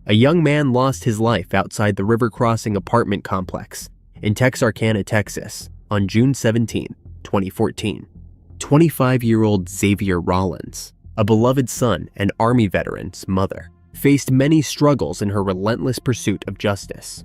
A young man lost his life outside the River Crossing apartment complex in Texarkana, Texas, on June 17, 2014. 25-year-old Xavier Rollins, a beloved son and Army veteran's mother, faced many struggles in her relentless pursuit of justice.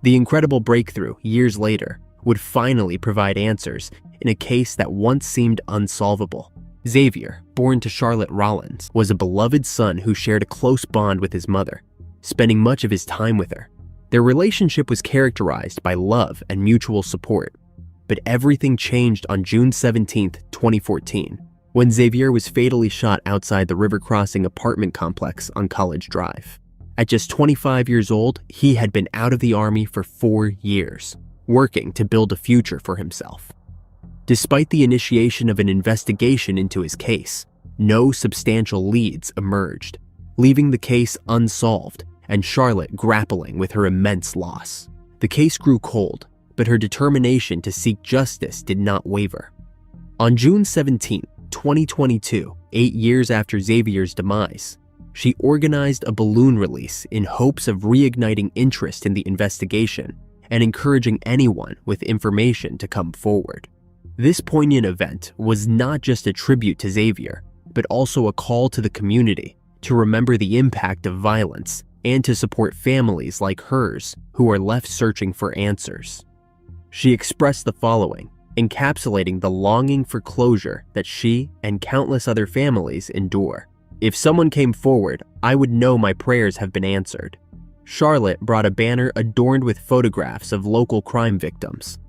The incredible breakthrough years later would finally provide answers in a case that once seemed unsolvable. Xavier, born to Charlotte Rollins, was a beloved son who shared a close bond with his mother, spending much of his time with her. Their relationship was characterized by love and mutual support. But everything changed on June 17, 2014, when Xavier was fatally shot outside the River Crossing apartment complex on College Drive. At just 25 years old, he had been out of the Army for 4 years, working to build a future for himself. Despite the initiation of an investigation into his case, no substantial leads emerged, leaving the case unsolved and Charlotte grappling with her immense loss. The case grew cold, but her determination to seek justice did not waver. On June 17, 2022, 8 years after Xavier's demise, she organized a balloon release in hopes of reigniting interest in the investigation and encouraging anyone with information to come forward. This poignant event was not just a tribute to Xavier, but also a call to the community to remember the impact of violence and to support families like hers who are left searching for answers. She expressed the following, encapsulating the longing for closure that she and countless other families endure. If someone came forward, I would know my prayers have been answered. Charlotte brought a banner adorned with photographs of local crime victims,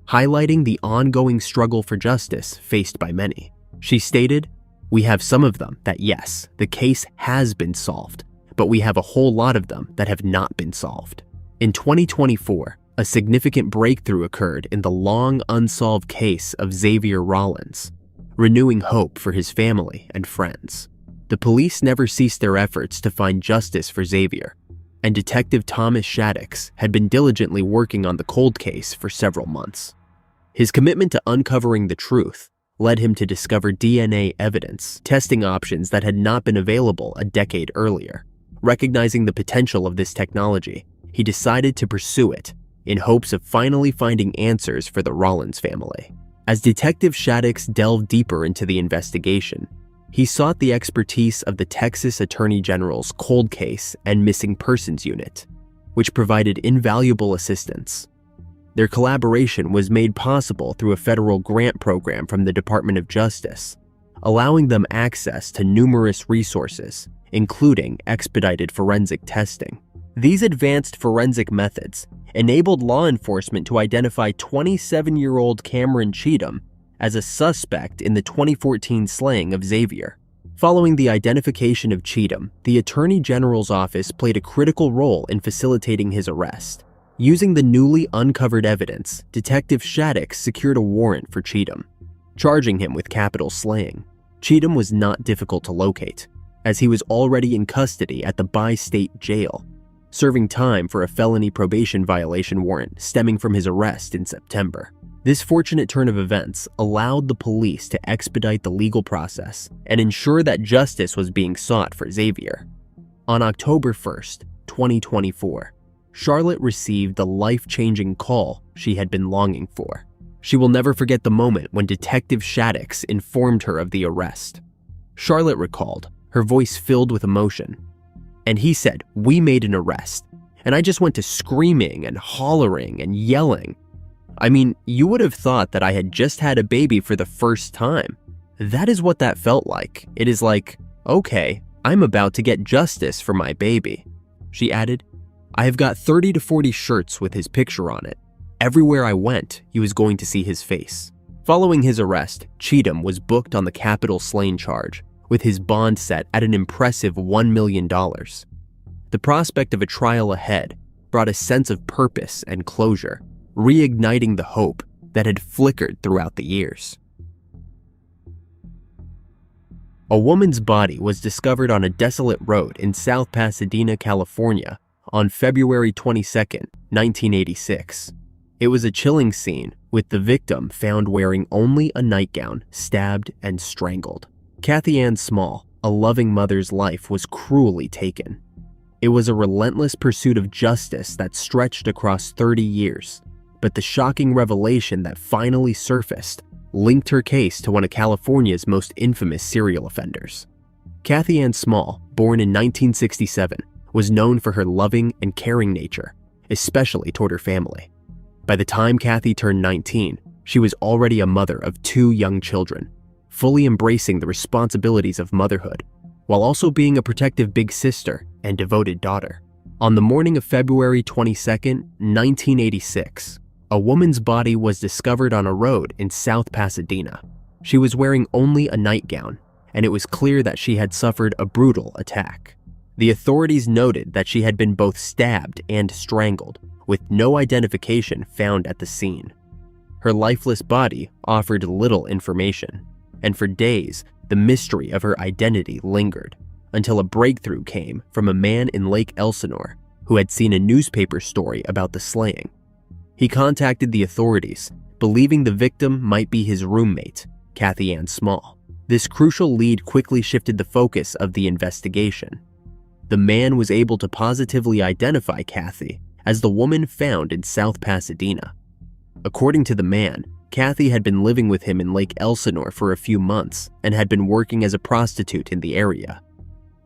highlighting the ongoing struggle for justice faced by many. She stated, "We have some of them that yes, the case has been solved, but we have a whole lot of them that have not been solved." In 2024, a significant breakthrough occurred in the long unsolved case of Xavier Rollins, renewing hope for his family and friends. The police never ceased their efforts to find justice for Xavier, and Detective Thomas Shaddix had been diligently working on the cold case for several months. His commitment to uncovering the truth led him to discover DNA evidence, testing options that had not been available a decade earlier. Recognizing the potential of this technology, he decided to pursue it in hopes of finally finding answers for the Rollins family. As Detective Shaddix delved deeper into the investigation, he sought the expertise of the Texas Attorney General's Cold Case and Missing Persons Unit, which provided invaluable assistance. Their collaboration was made possible through a federal grant program from the Department of Justice, allowing them access to numerous resources, including expedited forensic testing. These advanced forensic methods enabled law enforcement to identify 27-year-old Cameron Cheatham as a suspect in the 2014 slaying of Xavier. Following the identification of Cheatham, the Attorney General's office played a critical role in facilitating his arrest. Using the newly uncovered evidence, Detective Shaddix secured a warrant for Cheatham, charging him with capital slaying. Cheatham was not difficult to locate, as he was already in custody at the bi-state jail, serving time for a felony probation violation warrant stemming from his arrest in September. This fortunate turn of events allowed the police to expedite the legal process and ensure that justice was being sought for Xavier. On October 1st, 2024, Charlotte received the life-changing call she had been longing for. She will never forget the moment when Detective Shaddix informed her of the arrest. Charlotte recalled, her voice filled with emotion. And he said, "We made an arrest, and I just went to screaming and hollering and yelling. I mean, you would have thought that I had just had a baby for the first time. That is what that felt like. It is like, okay, I'm about to get justice for my baby." She added, "I have got 30 to 40 shirts with his picture on it. Everywhere I went, he was going to see his face." Following his arrest, Cheatham was booked on the capital slaying charge, with his bond set at an impressive $1 million. The prospect of a trial ahead brought a sense of purpose and closure, reigniting the hope that had flickered throughout the years. A woman's body was discovered on a desolate road in South Pasadena, California on February 22, 1986. It was a chilling scene, with the victim found wearing only a nightgown, stabbed and strangled. Cathy Ann Small, a loving mother's life was cruelly taken. It was a relentless pursuit of justice that stretched across 30 years, but the shocking revelation that finally surfaced linked her case to one of California's most infamous serial offenders. Cathy Ann Small, born in 1967, was known for her loving and caring nature, especially toward her family. By the time Cathy turned 19, she was already a mother of 2 young children, fully embracing the responsibilities of motherhood, while also being a protective big sister and devoted daughter. On the morning of February 22, 1986, a woman's body was discovered on a road in South Pasadena. She was wearing only a nightgown, and it was clear that she had suffered a brutal attack. The authorities noted that she had been both stabbed and strangled, with no identification found at the scene. Her lifeless body offered little information, and for days, the mystery of her identity lingered, until a breakthrough came from a man in Lake Elsinore who had seen a newspaper story about the slaying. He contacted the authorities, believing the victim might be his roommate, Cathy Ann Small. This crucial lead quickly shifted the focus of the investigation. The man was able to positively identify Cathy as the woman found in South Pasadena. According to the man, Cathy had been living with him in Lake Elsinore for a few months and had been working as a prostitute in the area.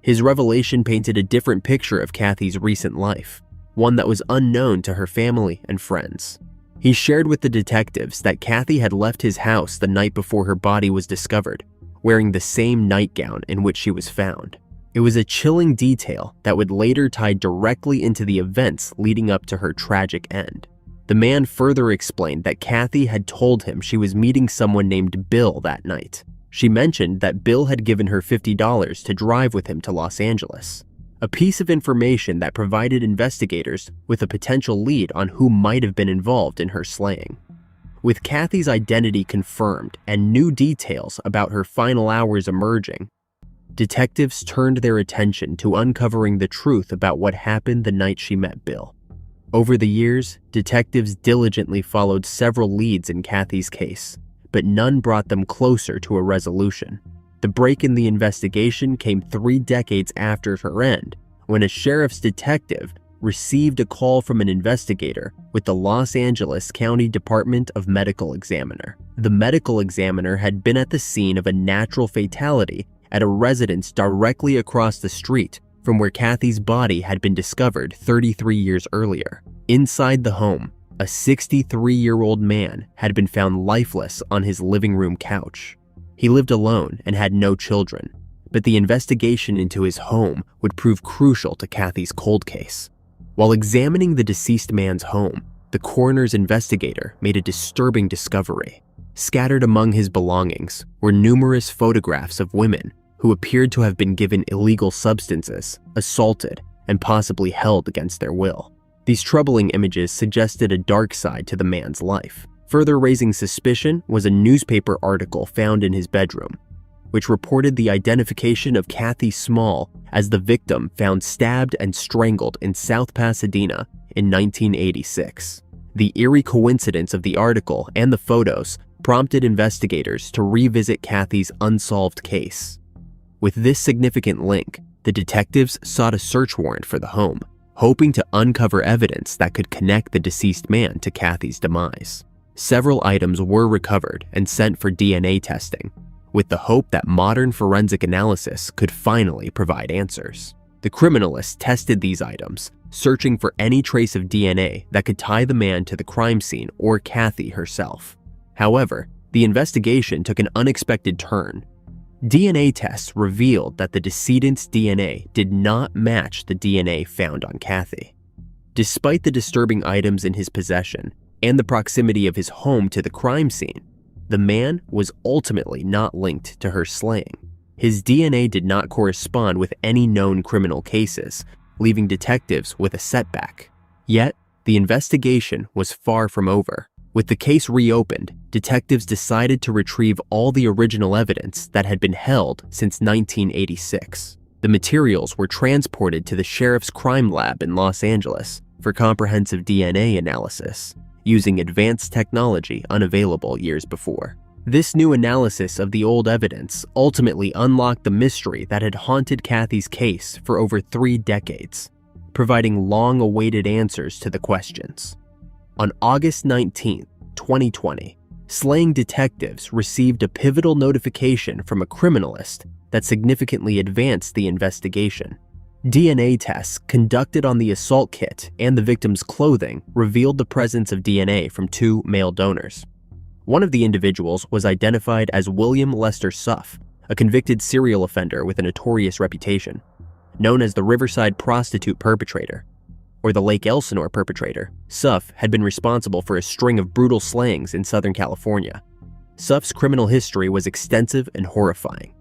His revelation painted a different picture of Cathy's recent life, one that was unknown to her family and friends. He shared with the detectives that Cathy had left his house the night before her body was discovered, wearing the same nightgown in which she was found. It was a chilling detail that would later tie directly into the events leading up to her tragic end. The man further explained that Cathy had told him she was meeting someone named Bill that night. She mentioned that Bill had given her $50 to drive with him to Los Angeles, a piece of information that provided investigators with a potential lead on who might have been involved in her slaying. With Cathy's identity confirmed and new details about her final hours emerging, detectives turned their attention to uncovering the truth about what happened the night she met Bill. Over the years, detectives diligently followed several leads in Cathy's case, but none brought them closer to a resolution. The break in the investigation came 3 decades after her end, when a sheriff's detective received a call from an investigator with the Los Angeles County Department of Medical Examiner. The medical examiner had been at the scene of a natural fatality at a residence directly across the street from where Cathy's body had been discovered 33 years earlier. Inside the home, a 63-year-old man had been found lifeless on his living room couch. He lived alone and had no children, but the investigation into his home would prove crucial to Cathy's cold case. While examining the deceased man's home, the coroner's investigator made a disturbing discovery. Scattered among his belongings were numerous photographs of women who appeared to have been given illegal substances, assaulted, and possibly held against their will. These troubling images suggested a dark side to the man's life. Further raising suspicion was a newspaper article found in his bedroom, which reported the identification of Cathy Small as the victim found stabbed and strangled in South Pasadena in 1986. The eerie coincidence of the article and the photos prompted investigators to revisit Cathy's unsolved case. With this significant link, the detectives sought a search warrant for the home, hoping to uncover evidence that could connect the deceased man to Cathy's demise. Several items were recovered and sent for DNA testing, with the hope that modern forensic analysis could finally provide answers. The criminalists tested these items, searching for any trace of DNA that could tie the man to the crime scene or Cathy herself. However, the investigation took an unexpected turn. DNA tests revealed that the decedent's DNA did not match the DNA found on Cathy. Despite the disturbing items in his possession and the proximity of his home to the crime scene, the man was ultimately not linked to her slaying. His DNA did not correspond with any known criminal cases, leaving detectives with a setback. Yet, the investigation was far from over. With the case reopened, detectives decided to retrieve all the original evidence that had been held since 1986. The materials were transported to the sheriff's crime lab in Los Angeles for comprehensive DNA analysis, using advanced technology unavailable years before. This new analysis of the old evidence ultimately unlocked the mystery that had haunted Cathy's case for over 3 decades. providing long-awaited answers to the questions. On August 19, 2020, slaying detectives received a pivotal notification from a criminalist that significantly advanced the investigation. DNA tests conducted on the assault kit and the victim's clothing revealed the presence of DNA from 2 male donors. One of the individuals was identified as William Lester Suff, a convicted serial offender with a notorious reputation. Known as the Riverside prostitute perpetrator, or the Lake Elsinore perpetrator, Suff had been responsible for a string of brutal slayings in Southern California. Suff's criminal history was extensive and horrifying.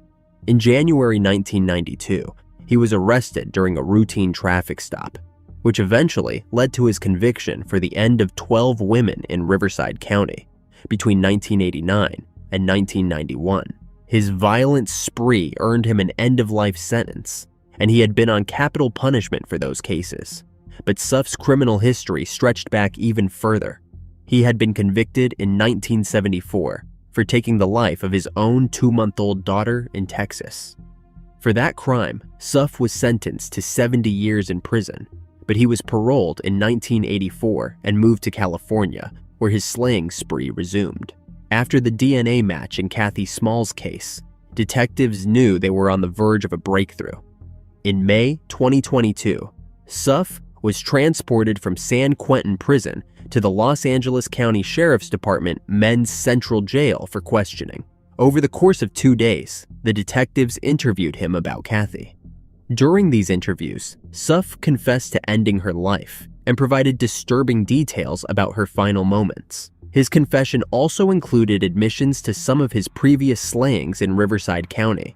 In January 1992, he was arrested during a routine traffic stop, which eventually led to his conviction for the end of 12 women in Riverside County between 1989 and 1991. His violent spree earned him an end-of-life sentence, and he had been on capital punishment for those cases. But Suff's criminal history stretched back even further. He had been convicted in 1974 for taking the life of his own 2-month-old daughter in Texas. For that crime, Suff was sentenced to 70 years in prison, but he was paroled in 1984 and moved to California, where his slaying spree resumed. After the DNA match in Cathy Small's case, detectives knew they were on the verge of a breakthrough. In May 2022, Suff was transported from San Quentin Prison to the Los Angeles County Sheriff's Department Men's Central Jail for questioning. Over the course of 2 days, the detectives interviewed him about Cathy. During these interviews, Suff confessed to ending her life and provided disturbing details about her final moments. His confession also included admissions to some of his previous slayings in Riverside County,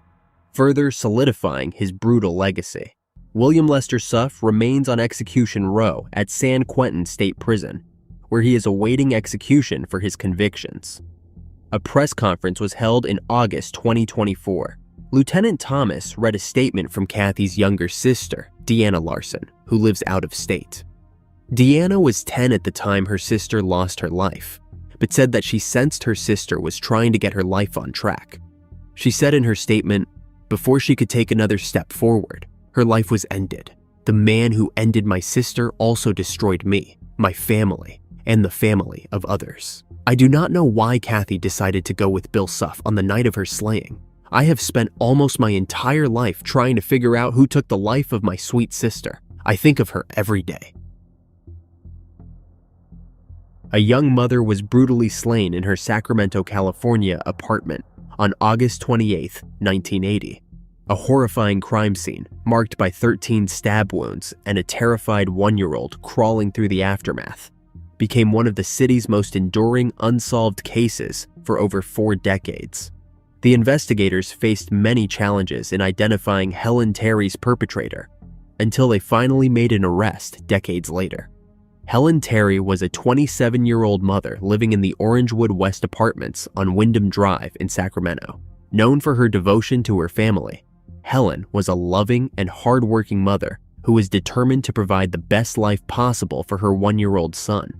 further solidifying his brutal legacy. William Lester Suff remains on Execution Row at San Quentin State Prison, where he is awaiting execution for his convictions. A press conference was held in August 2024. Lieutenant Thomas read a statement from Cathy's younger sister, Deanna Larson, who lives out of state. Deanna was 10 at the time her sister lost her life, but said that she sensed her sister was trying to get her life on track. She said in her statement, "Before she could take another step forward, her life was ended. The man who ended my sister also destroyed me, my family, and the family of others." I do not know why Cathy decided to go with Bill Suff on the night of her slaying. I have spent almost my entire life trying to figure out who took the life of my sweet sister. I think of her every day. A young mother was brutally slain in her Sacramento, California apartment on August 28, 1980. A horrifying crime scene marked by 13 stab wounds and a terrified 1-year-old crawling through the aftermath became one of the city's most enduring unsolved cases for over 4 decades. The investigators faced many challenges in identifying Helen Terry's perpetrator until they finally made an arrest decades later. Helen Terry was a 27-year-old mother living in the Orangewood West Apartments on Wyndham Drive in Sacramento. Known for her devotion to her family, Helen was a loving and hardworking mother who was determined to provide the best life possible for her 1-year-old son.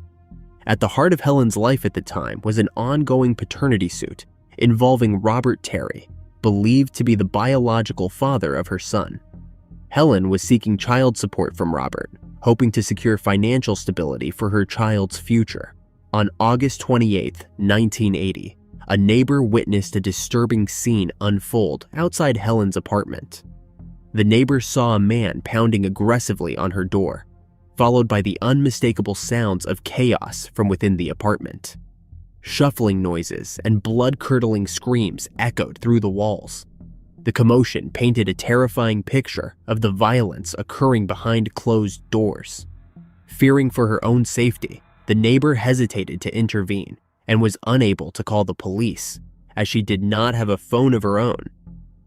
At the heart of Helen's life at the time was an ongoing paternity suit involving Robert Terry, believed to be the biological father of her son. Helen was seeking child support from Robert, hoping to secure financial stability for her child's future. On August 28, 1980, a neighbor witnessed a disturbing scene unfold outside Helen's apartment. The neighbor saw a man pounding aggressively on her door, followed by the unmistakable sounds of chaos from within the apartment. Shuffling noises and blood-curdling screams echoed through the walls. The commotion painted a terrifying picture of the violence occurring behind closed doors. Fearing for her own safety, the neighbor hesitated to intervene and was unable to call the police, as she did not have a phone of her own.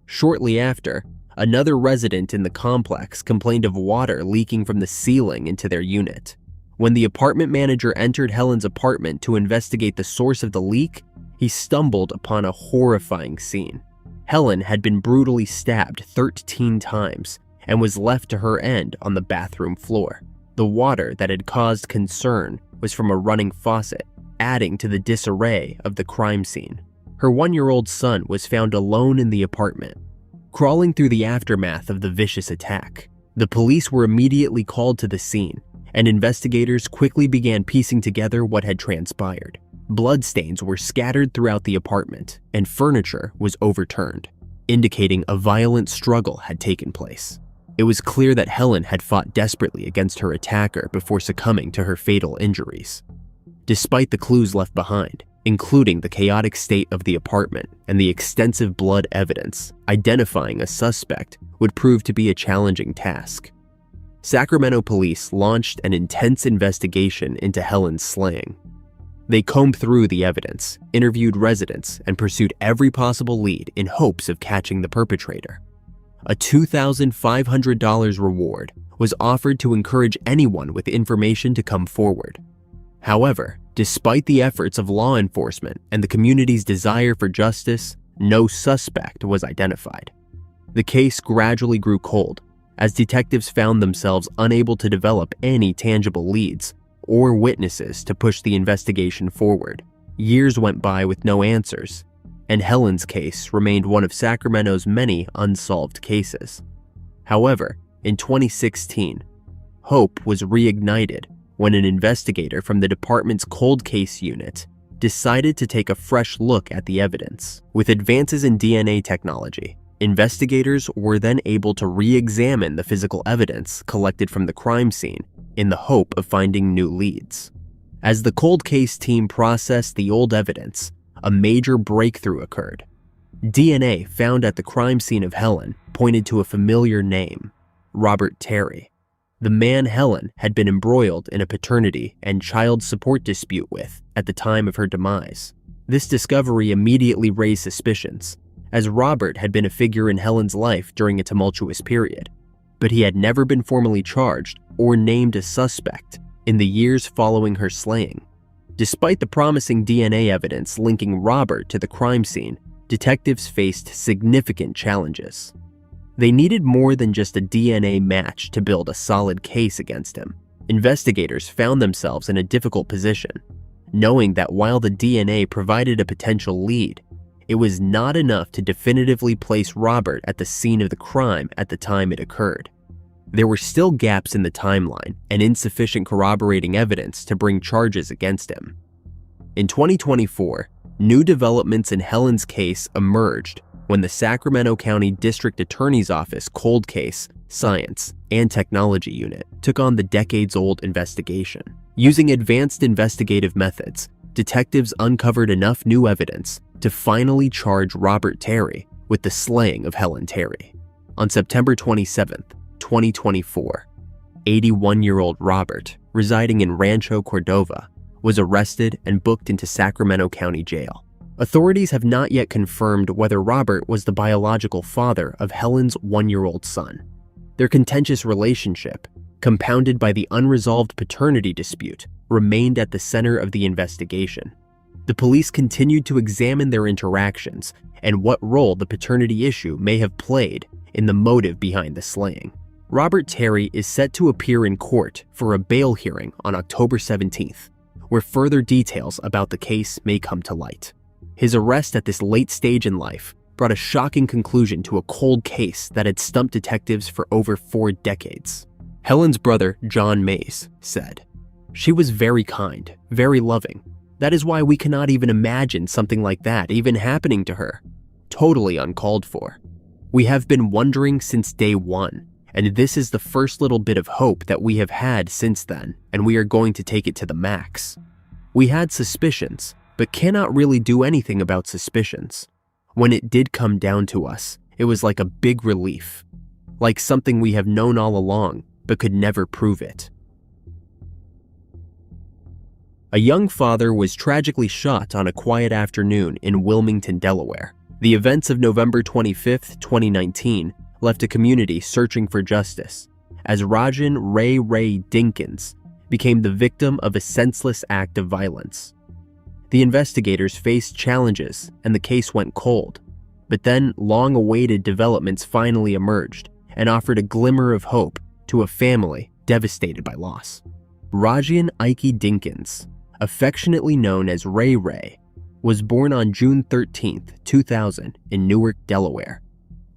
Shortly after, another resident in the complex complained of water leaking from the ceiling into their unit. When the apartment manager entered Helen's apartment to investigate the source of the leak, he stumbled upon a horrifying scene. Helen had been brutally stabbed 13 times and was left to her end on the bathroom floor. The water that had caused concern was from a running faucet, adding to the disarray of the crime scene. Her 1-year-old son was found alone in the apartment. Crawling through the aftermath of the vicious attack, The police were immediately called to the scene, and investigators quickly began piecing together what had transpired. Bloodstains were scattered throughout the apartment, and furniture was overturned, indicating a violent struggle had taken place. It was clear that Helen had fought desperately against her attacker before succumbing to her fatal injuries. Despite the clues left behind, including the chaotic state of the apartment and the extensive blood evidence, identifying a suspect would prove to be a challenging task. Sacramento police launched an intense investigation into Helen's slaying. They combed through the evidence, interviewed residents, and pursued every possible lead in hopes of catching the perpetrator. A $2,500 reward was offered to encourage anyone with information to come forward. However, despite the efforts of law enforcement and the community's desire for justice, no suspect was identified. The case gradually grew cold, as detectives found themselves unable to develop any tangible leads or witnesses to push the investigation forward. Years went by with no answers, and Helen's case remained one of Sacramento's many unsolved cases. However, in 2016, hope was reignited when an investigator from the department's cold case unit decided to take a fresh look at the evidence. With advances in DNA technology, investigators were then able to re-examine the physical evidence collected from the crime scene in the hope of finding new leads. As the cold case team processed the old evidence, a major breakthrough occurred. DNA found at the crime scene of Helen pointed to a familiar name, Robert Terry, the man Helen had been embroiled in a paternity and child support dispute with at the time of her demise. This discovery immediately raised suspicions, as Robert had been a figure in Helen's life during a tumultuous period, but he had never been formally charged or named a suspect in the years following her slaying. Despite the promising DNA evidence linking Robert to the crime scene, detectives faced significant challenges. They needed more than just a DNA match to build a solid case against him. Investigators found themselves in a difficult position, knowing that while the DNA provided a potential lead, it was not enough to definitively place Robert at the scene of the crime at the time it occurred. There were still gaps in the timeline and insufficient corroborating evidence to bring charges against him. In 2024, new developments in Helen's case emerged when the Sacramento County District Attorney's Office Cold Case, Science, and Technology Unit took on the decades-old investigation. Using advanced investigative methods, detectives uncovered enough new evidence to finally charge Robert Terry with the slaying of Helen Terry. On September 27, 2024, 81-year-old Robert, residing in Rancho Cordova, was arrested and booked into Sacramento County Jail. Authorities have not yet confirmed whether Robert was the biological father of Helen's 1-year-old son. Their contentious relationship, compounded by the unresolved paternity dispute, remained at the center of the investigation. The police continued to examine their interactions and what role the paternity issue may have played in the motive behind the slaying. Robert Terry is set to appear in court for a bail hearing on October 17th, where further details about the case may come to light. His arrest at this late stage in life brought a shocking conclusion to a cold case that had stumped detectives for over 4 decades. Helen's brother, John Mays, said, "She was very kind, very loving. That is why we cannot even imagine something like that even happening to her. Totally uncalled for. We have been wondering since day one, and this is the first little bit of hope that we have had since then, and we are going to take it to the max. We had suspicions, but cannot really do anything about suspicions. When it did come down to us, it was like a big relief, like something we have known all along, but could never prove it." A young father was tragically shot on a quiet afternoon in Wilmington, Delaware. The events of November 25, 2019, left a community searching for justice, as Rajion Dinkins became the victim of a senseless act of violence. The investigators faced challenges and the case went cold, but then long-awaited developments finally emerged and offered a glimmer of hope to a family devastated by loss. Rajion Dinkins, affectionately known as Ray, was born on June 13, 2000 in Newark, Delaware,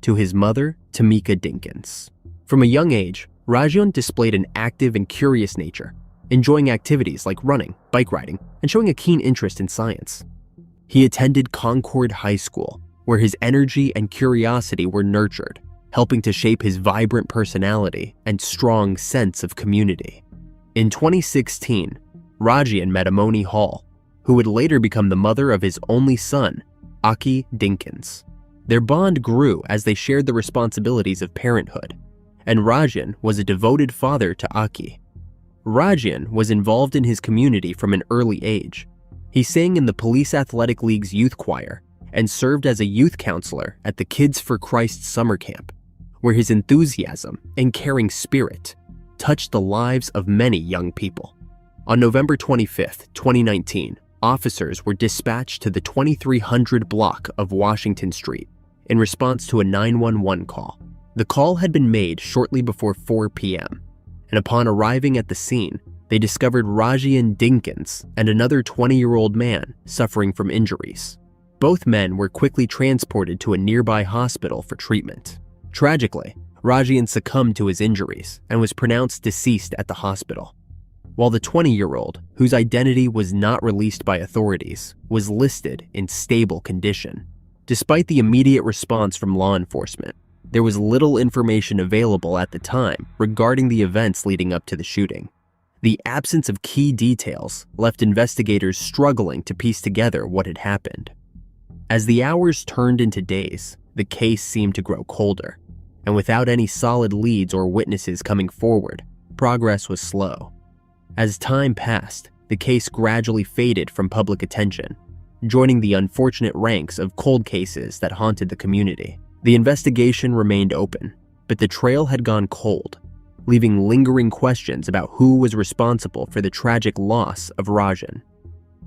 to his mother, Tamika Dinkins. From a young age, Rajion displayed an active and curious nature, enjoying activities like running, bike riding, and showing a keen interest in science. He attended Concord High School, where his energy and curiosity were nurtured, helping to shape his vibrant personality and strong sense of community. In 2016, Rajion met Amoni Hall, who would later become the mother of his only son, Cathy Dinkins. Their bond grew as they shared the responsibilities of parenthood, and Rajion was a devoted father to Cathy. Rajion was involved in his community from an early age. He sang in the Police Athletic League's youth choir and served as a youth counselor at the Kids for Christ summer camp, where his enthusiasm and caring spirit touched the lives of many young people. On November 25, 2019, officers were dispatched to the 2300 block of Washington Street in response to a 911 call. The call had been made shortly before 4 p.m., and upon arriving at the scene, they discovered Rajion Dinkins and another 20-year-old man suffering from injuries. Both men were quickly transported to a nearby hospital for treatment. Tragically, Rajion succumbed to his injuries and was pronounced deceased at the hospital, while the 20-year-old, whose identity was not released by authorities, was listed in stable condition. Despite the immediate response from law enforcement, there was little information available at the time regarding the events leading up to the shooting. The absence of key details left investigators struggling to piece together what had happened. As the hours turned into days, the case seemed to grow colder, and without any solid leads or witnesses coming forward, progress was slow. As time passed, the case gradually faded from public attention, joining the unfortunate ranks of cold cases that haunted the community. The investigation remained open, but the trail had gone cold, leaving lingering questions about who was responsible for the tragic loss of Rajion.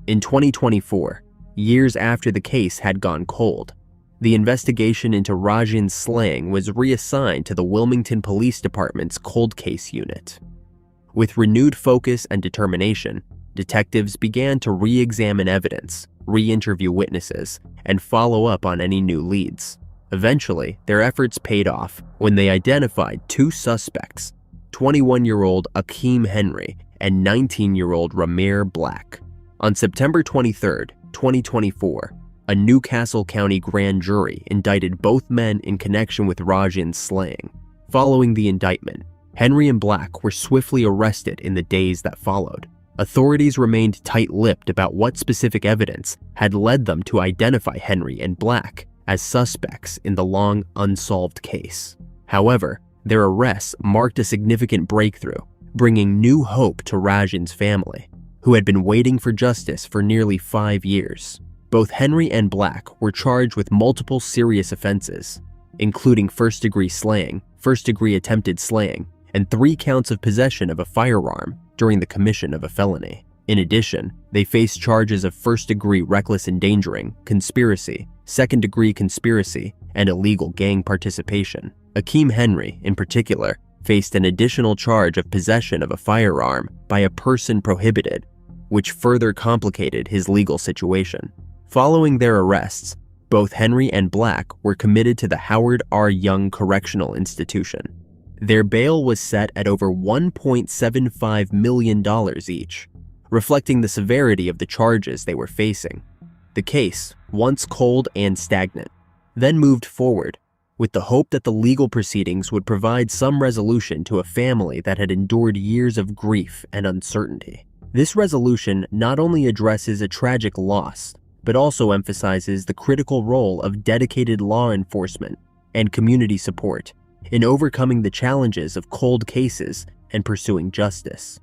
In 2024, years after the case had gone cold, the investigation into Rajion's slaying was reassigned to the Wilmington Police Department's Cold Case Unit. With renewed focus and determination, detectives began to re-examine evidence, re-interview witnesses, and follow up on any new leads. Eventually, their efforts paid off when they identified two suspects, 21-year-old Akeem Henry and 19-year-old Ramir Black. On September 23, 2024, a Newcastle County grand jury indicted both men in connection with Rajion's slaying. Following the indictment, Henry and Black were swiftly arrested in the days that followed. Authorities remained tight-lipped about what specific evidence had led them to identify Henry and Black as suspects in the long unsolved case. However, their arrests marked a significant breakthrough, bringing new hope to Rajion's family, who had been waiting for justice for nearly 5 years. Both Henry and Black were charged with multiple serious offenses, including first-degree slaying, first-degree attempted slaying, and 3 counts of possession of a firearm during the commission of a felony. In addition, they faced charges of first-degree reckless endangering, conspiracy, second-degree conspiracy, and illegal gang participation. Akeem Henry, in particular, faced an additional charge of possession of a firearm by a person prohibited, which further complicated his legal situation. Following their arrests, both Henry and Black were committed to the Howard R. Young Correctional Institution. Their bail was set at over $1.75 million each, reflecting the severity of the charges they were facing. The case, once cold and stagnant, then moved forward, with the hope that the legal proceedings would provide some resolution to a family that had endured years of grief and uncertainty. This resolution not only addresses a tragic loss, but also emphasizes the critical role of dedicated law enforcement and community support in overcoming the challenges of cold cases and pursuing justice.